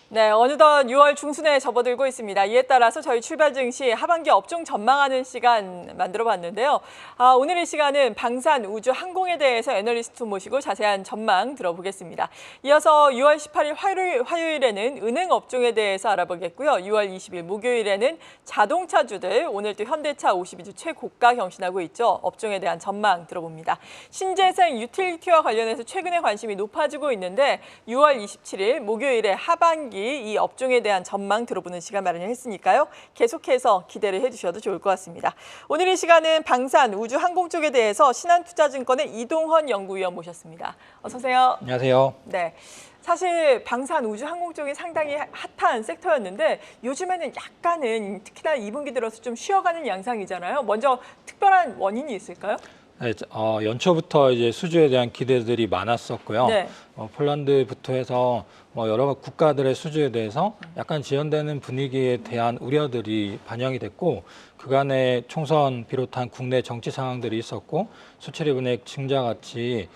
네, 어느덧 6월 중순에 접어들고 있습니다. 이에 따라서 저희 출발 증시 하반기 업종 전망하는 시간 만들어봤는데요. 오늘 이 시간은 방산, 우주, 항공에 대해서 애널리스트 모시고 자세한 전망 들어보겠습니다. 이어서 6월 18일 화요일에는 은행 업종에 대해서 알아보겠고요. 6월 20일 목요일에는 자동차주들, 오늘 또 현대차 52주 최고가 경신하고 있죠. 업종에 대한 전망 들어봅니다. 신재생 유틸리티와 관련해서 최근에 관심이 높아지고 있는데 6월 27일 목요일에 하반기 이 업종에 대한 전망 들어보는 시간 마련을 했으니까요. 계속해서 기대를 해주셔도 좋을 것 같습니다. 오늘 이 시간은 방산, 우주, 항공 쪽에 대해서 신한투자증권의 이동헌 연구위원 모셨습니다. 어서 오세요. 안녕하세요. 네. 사실 방산, 우주, 항공 쪽이 상당히 핫한 섹터였는데 요즘에는 약간은 특히나 2분기 들어서 좀 쉬어가는 양상이잖아요. 먼저 특별한 원인이 있을까요? 네, 연초부터 이제 수주에 대한 기대들이 많았었고요. 네. 폴란드부터 해서 여러 국가들의 수주에 대해서 약간 지연되는 분위기에 대한 우려들이 반영이 됐고, 그간의 총선 비롯한 국내 정치 상황들이 있었고, 수출입 은액 증자 같이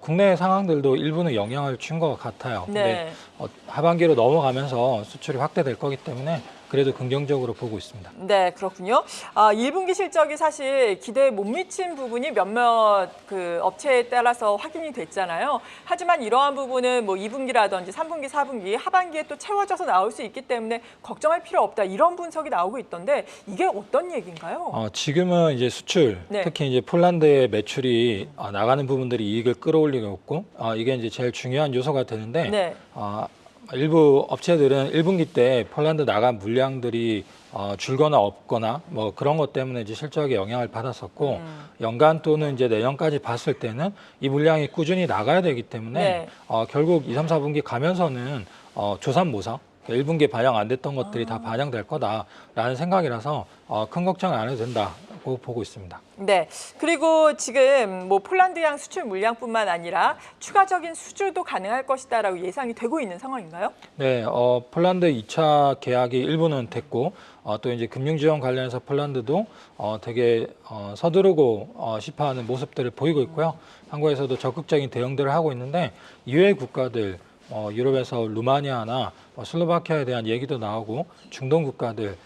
국내 상황들도 일부는 영향을 준 것 같아요. 네. 근데 하반기로 넘어가면서 수출이 확대될 거기 때문에 그래도 긍정적으로 보고 있습니다. 네, 그렇군요. 1분기 실적이 사실 기대에 못 미친 부분이 몇몇 그 업체에 따라서 확인이 됐잖아요. 하지만 이러한 부분은 뭐 2분기라든지 3분기, 4분기, 하반기에 또 채워져서 나올 수 있기 때문에 걱정할 필요 없다. 이런 분석이 나오고 있던데 이게 어떤 얘기인가요? 지금은 이제 수출, 네. 특히 이제 폴란드의 매출이 나가는 부분들이 이익을 끌어올리고 있고, 이게 이제 제일 중요한 요소가 되는데, 네. 일부 업체들은 1분기 때 폴란드 나간 물량들이 줄거나 없거나 뭐 그런 것 때문에 이제 실적에 영향을 받았었고, 연간 또는 이제 내년까지 봤을 때는 이 물량이 꾸준히 나가야 되기 때문에 네. 결국 2, 3, 4분기 가면서는 조삼모사 1분기에 반영 안 됐던 것들이 다 반영될 거다라는 생각이라서 큰 걱정 안 해도 된다고 보고 있습니다. 네. 그리고 지금 뭐 폴란드양 수출 물량뿐만 아니라 추가적인 수주도 가능할 것이다라고 예상이 되고 있는 상황인가요? 네, 폴란드 2차 계약이 일부는 됐고, 또 이제 금융지원 관련해서 폴란드도 되게 서두르고 싶어하는 모습들을 보이고 있고요. 한국에서도 적극적인 대응들을 하고 있는데, 이외의 국가들, 유럽에서 루마니아나 슬로바키아에 대한 얘기도 나오고, 중동 국가들,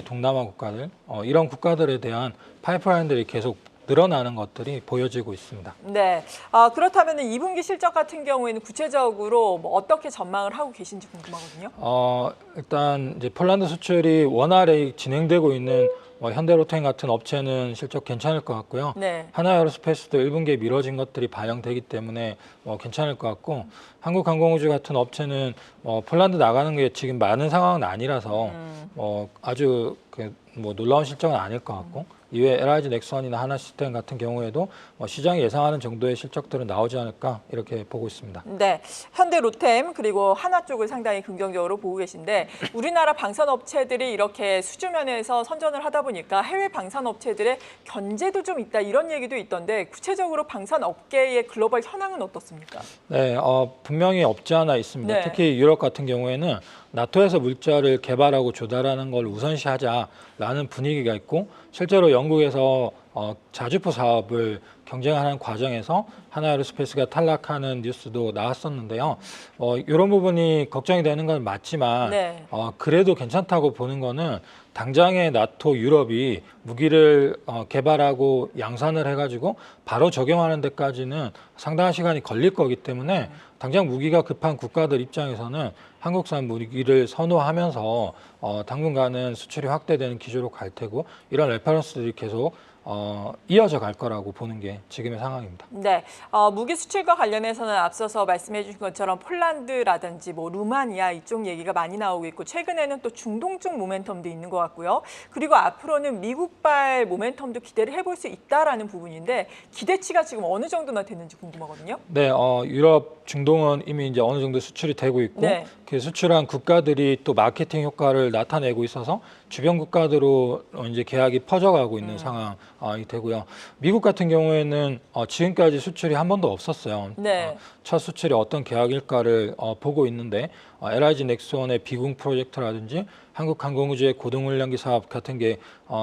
동남아 국가들, 이런 국가들에 대한 파이프라인들이 계속 늘어나는 것들이 보여지고 있습니다. 네. 그렇다면 2분기 실적 같은 경우에는 구체적으로 뭐 어떻게 전망을 하고 계신지 궁금하거든요. 일단 이제 폴란드 수출이 원활히 진행되고 있는 현대로템 같은 업체는 실적 괜찮을 것 같고요. 네. 하나에어로스페이스도 1분기에 미뤄진 것들이 반영되기 때문에 괜찮을 것 같고, 한국항공우주 같은 업체는 폴란드 나가는 게 지금 많은 상황은 아니라서 아주 놀라운 실적은 아닐 것 같고, 이외에 LIG 넥스원이나 하나시스템 같은 경우에도 시장이 예상하는 정도의 실적들은 나오지 않을까 이렇게 보고 있습니다. 네, 현대 로템 그리고 하나 쪽을 상당히 긍정적으로 보고 계신데 우리나라 방산업체들이 이렇게 수주면에서 선전을 하다 보니까 해외 방산업체들의 견제도 좀 있다 이런 얘기도 있던데 구체적으로 방산업계의 글로벌 현황은 어떻습니까? 네, 분명히 없지 않아 있습니다. 네. 특히 유럽 같은 경우에는 나토에서 물자를 개발하고 조달하는 걸 우선시하자라는 분위기가 있고, 실제로 영국에서 자주포 사업을 경쟁하는 과정에서 하나에어로스페이스가 탈락하는 뉴스도 나왔었는데요. 이런 부분이 걱정이 되는 건 맞지만 네. 그래도 괜찮다고 보는 거는 당장의 나토 유럽이 무기를 개발하고 양산을 해가지고 바로 적용하는 데까지는 상당한 시간이 걸릴 거기 때문에 당장 무기가 급한 국가들 입장에서는 한국산 무기를 선호하면서 당분간은 수출이 확대되는 기조로 갈 테고, 이런 레퍼런스들이 계속 이어져 갈 거라고 보는 게 지금의 상황입니다. 네, 무기 수출과 관련해서는 앞서서 말씀해 주신 것처럼 폴란드라든지 뭐 루마니아 이쪽 얘기가 많이 나오고 있고 최근에는 또 중동 쪽 모멘텀도 있는 것 같고요. 그리고 앞으로는 미국발 모멘텀도 기대를 해볼 수 있다라는 부분인데 기대치가 지금 어느 정도나 됐는지 궁금하거든요. 네, 유럽, 중동은 이미 이제 어느 정도 수출이 되고 있고, 네. 그 수출한 국가들이 또 마케팅 효과를 나타내고 있어서 주변 국가들로 이제 계약이 퍼져가고 있는 상황 이 되고요. 미국 같은 경우에는 지금까지 수출이 한 번도 없었어요. 네. 첫 수출이 어떤 계약일까를 보고 있는데 LIG 넥스원의 비궁 프로젝트라든지 한국항공우주의 고등훈련기 사업 같은 게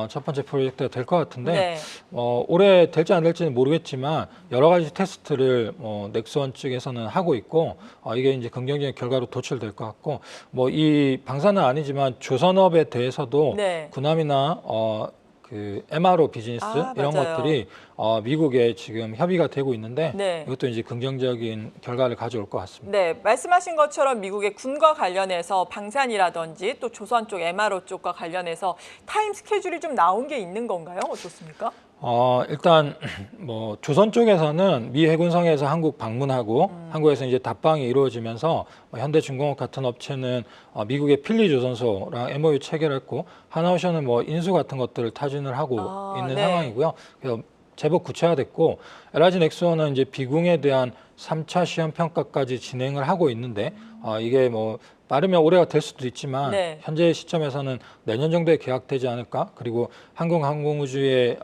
첫 번째 프로젝트가 될 것 같은데 네. 올해 될지 안 될지는 모르겠지만 여러 가지 테스트를 넥스원 측에서는 하고 있고 이게 이제 긍정적인 결과로 도출될 것 같고 이 방사는 아니지만 조선업에 대해서도 네. 군함이나 그 MRO 비즈니스 이런 맞아요. 것들이 미국에 지금 협의가 되고 있는데 네. 이것도 이제 긍정적인 결과를 가져올 것 같습니다. 네, 말씀하신 것처럼 미국의 군과 관련해서 방산이라든지 또 조선 쪽 MRO 쪽과 관련해서 타임 스케줄이 좀 나온 게 있는 건가요? 어떻습니까? 일단 조선 쪽에서는 미 해군성에서 한국 방문하고 한국에서 이제 답방이 이루어지면서 현대중공업 같은 업체는 미국의 필리조선소랑 MOU 체결했고 하나오션은 인수 같은 것들을 타진을 하고 있는 네. 상황이고요. 그래서 제법 구체화됐고 LIG 넥스원은 이제 비궁에 대한 3차 시험 평가까지 진행을 하고 있는데 이게 빠르면 올해가 될 수도 있지만 네. 현재 시점에서는 내년 정도에 계약되지 않을까. 그리고 항공우주의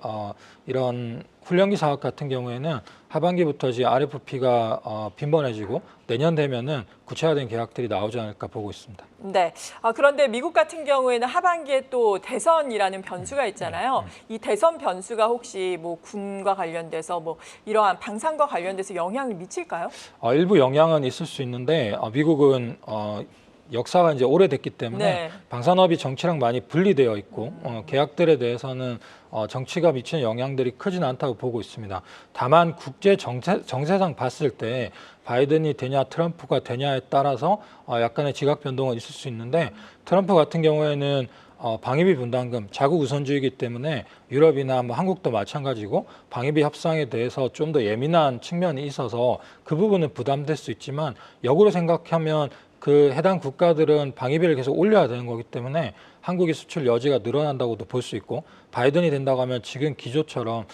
이런 훈련기 사업 같은 경우에는 하반기부터 이제 RFP가 빈번해지고 내년 되면은 구체화된 계약들이 나오지 않을까 보고 있습니다. 네. 그런데 미국 같은 경우에는 하반기에 또 대선이라는 변수가 있잖아요. 이 대선 변수가 혹시 군과 관련돼서 이러한 방산과 관련돼서 영향을 미칠까요? 일부 영향은 있을 수 있는데 미국은 역사가 이제 오래됐기 때문에 네. 방산업이 정치랑 많이 분리되어 있고 계약들에 대해서는 정치가 미치는 영향들이 크지는 않다고 보고 있습니다. 다만 국제 정세상 봤을 때 바이든이 되냐 트럼프가 되냐에 따라서 약간의 지각 변동은 있을 수 있는데 트럼프 같은 경우에는 방위비 분담금, 자국 우선주의이기 때문에 유럽이나 한국도 마찬가지고 방위비 협상에 대해서 좀 더 예민한 측면이 있어서 그 부분은 부담될 수 있지만 역으로 생각하면 그 해당 국가들은 방위비를 계속 올려야 되는 거기 때문에 한국의 수출 여지가 늘어난다고도 볼 수 있고 바이든이 된다고 하면 지금 기조처럼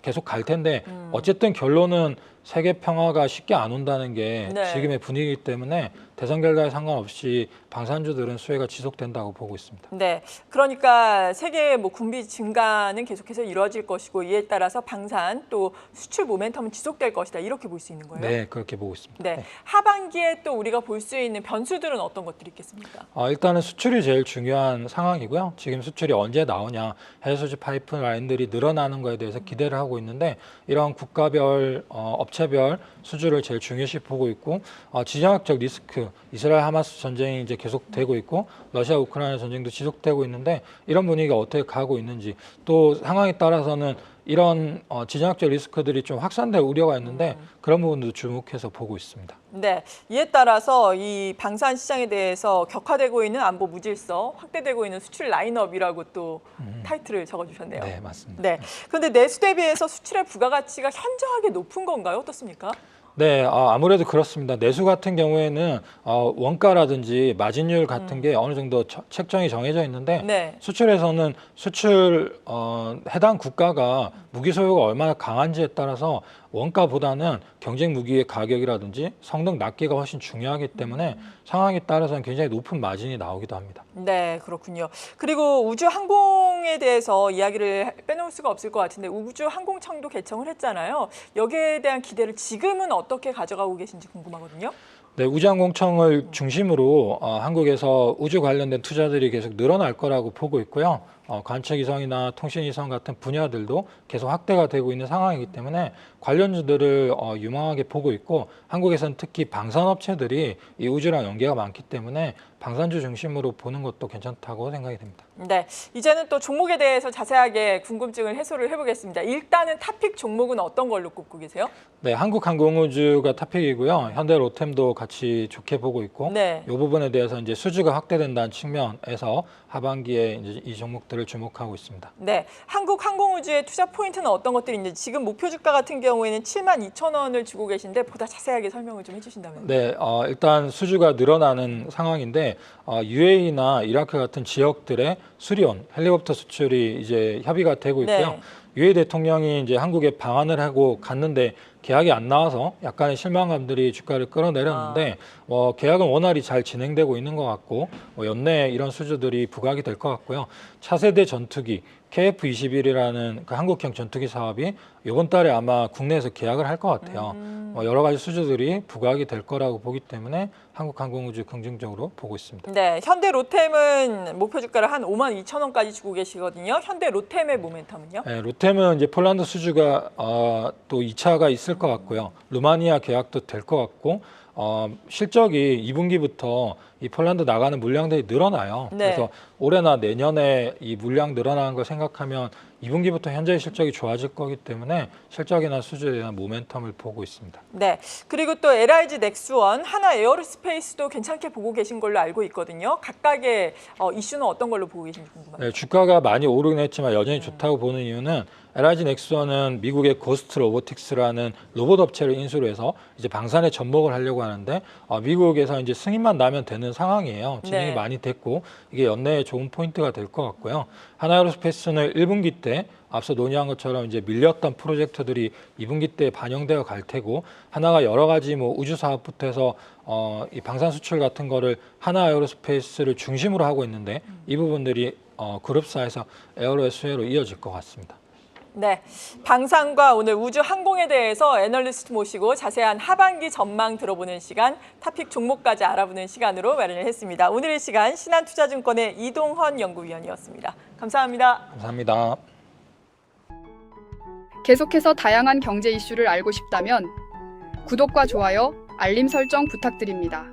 계속 갈 텐데 어쨌든 결론은 세계 평화가 쉽게 안 온다는 게 네. 지금의 분위기이기 때문에 대선 결과에 상관없이 방산주들은 수혜가 지속된다고 보고 있습니다. 네, 그러니까 세계의 군비 증가는 계속해서 이루어질 것이고 이에 따라서 방산 또 수출 모멘텀은 지속될 것이다 이렇게 볼 수 있는 거예요? 네, 그렇게 보고 있습니다. 네, 하반기에 또 우리가 볼 수 있는 변수들은 어떤 것들이 있겠습니까? 일단은 수출이 제일 중요한 상황이고요. 지금 수출이 언제 나오냐, 해수주 파이프라인들이 늘어나는 거에 대해서 기대를 하고 있는데 이런 국가별, 업체별 수주를 제일 중요시 보고 있고 지정학적 리스크, 이스라엘 하마스 전쟁이 이제 계속되고 있고 러시아 우크라이나 전쟁도 지속되고 있는데 이런 분위기가 어떻게 가고 있는지 또 상황에 따라서는 이런 지정학적 리스크들이 좀 확산될 우려가 있는데 그런 부분도 주목해서 보고 있습니다. 네, 이에 따라서 이 방산 시장에 대해서 격화되고 있는 안보 무질서, 확대되고 있는 수출 라인업이라고 또 타이틀을 적어주셨네요. 네, 맞습니다. 네, 그런데 내수 대비해서 수출의 부가가치가 현저하게 높은 건가요? 어떻습니까? 네, 아무래도 그렇습니다. 내수 같은 경우에는 원가라든지 마진율 같은 게 어느 정도 책정이 정해져 있는데 네. 수출에서는 해당 국가가 무기 소유가 얼마나 강한지에 따라서 원가보다는 경쟁 무기의 가격이라든지 성능 낮기가 훨씬 중요하기 때문에 상황에 따라서는 굉장히 높은 마진이 나오기도 합니다. 네, 그렇군요. 그리고 우주 항공에 대해서 이야기를 빼놓을 수가 없을 것 같은데 우주 항공청도 개청을 했잖아요. 여기에 대한 기대를 지금은 어떻게 가져가고 계신지 궁금하거든요. 네, 우주항공청을 중심으로 한국에서 우주 관련된 투자들이 계속 늘어날 거라고 보고 있고요. 관측위성이나 통신위성 같은 분야들도 계속 확대가 되고 있는 상황이기 때문에 관련주들을 유망하게 보고 있고 한국에서는 특히 방산업체들이 이 우주랑 연계가 많기 때문에 방산주 중심으로 보는 것도 괜찮다고 생각이 됩니다. 네, 이제는 또 종목에 대해서 자세하게 궁금증을 해소를 해보겠습니다. 일단은 탑픽 종목은 어떤 걸로 꼽고 계세요? 네, 한국항공우주가 탑픽이고요. 현대로템도 같이 좋게 보고 있고 네. 이 부분에 대해서 이제 수주가 확대된다는 측면에서 하반기에 이제 이 종목들을 주목하고 있습니다. 네, 한국항공우주의 투자 포인트는 어떤 것들이 있는지 지금 목표 주가 같은 경우에는 72,000원을 주고 계신데 보다 자세하게 설명을 좀 해주신다면요. 네, 일단 수주가 늘어나는 상황인데 UAE나 이라크 같은 지역들의 수리온, 헬리콥터 수출이 이제 협의가 되고 있고요. 네. 유해 대통령이 이제 한국에 방한을 하고 갔는데 계약이 안 나와서 약간의 실망감들이 주가를 끌어내렸는데 계약은 원활히 잘 진행되고 있는 것 같고 연내에 이런 수주들이 부각이 될 것 같고요. 차세대 전투기 KF-21이라는 그 한국형 전투기 사업이 이번 달에 아마 국내에서 계약을 할 것 같아요. 여러 가지 수주들이 부각이 될 거라고 보기 때문에 한국항공우주 긍정적으로 보고 있습니다. 네, 현대 로템은 목표 주가를 한 52,000원까지 주고 계시거든요. 현대 로템의 모멘텀은요? 네, 로템은 이제 폴란드 수주가 또 2차가 있을 것 같고요. 루마니아 계약도 될 것 같고 실적이 2분기부터 이 폴란드 나가는 물량들이 늘어나요. 네. 그래서 올해나 내년에 이 물량 늘어나는 걸 생각하면 2분기부터 현재의 실적이 좋아질 거기 때문에 실적이나 수주에 대한 모멘텀을 보고 있습니다. 네, 그리고 또 LIG 넥스원, 하나 에어로스페이스도 괜찮게 보고 계신 걸로 알고 있거든요. 각각의 이슈는 어떤 걸로 보고 계신지 궁금합니다. 네, 주가가 많이 오르긴 했지만 여전히 좋다고 보는 이유는 LIG 넥스원은 미국의 고스트 로보틱스라는 로봇 업체를 인수를 해서 이제 방산에 접목을 하려고 하는데 미국에서 이제 승인만 나면 되는 상황이에요. 진행이 네. 많이 됐고 이게 연내에 좋은 포인트가 될 것 같고요. 하나에어로스페이스는 1분기 때 앞서 논의한 것처럼 이제 밀렸던 프로젝트들이 2분기 때 반영되어 갈 테고 하나가 여러 가지 뭐 우주 사업부터 해서 이 방산 수출 같은 거를 하나에어로스페이스를 중심으로 하고 있는데 이 부분들이 그룹사에서 에어로의 수혜로 이어질 것 같습니다. 네, 방산과 오늘 우주 항공에 대해서 애널리스트 모시고 자세한 하반기 전망 들어보는 시간, 탑픽 종목까지 알아보는 시간으로 마련을 했습니다. 오늘의 시간 신한투자증권의 이동헌 연구위원이었습니다. 감사합니다. 감사합니다. 계속해서 다양한 경제 이슈를 알고 싶다면 구독과 좋아요, 알림 설정 부탁드립니다.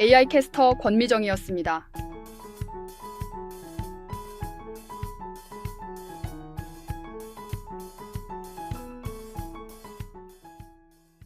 AI 캐스터 권미정이었습니다.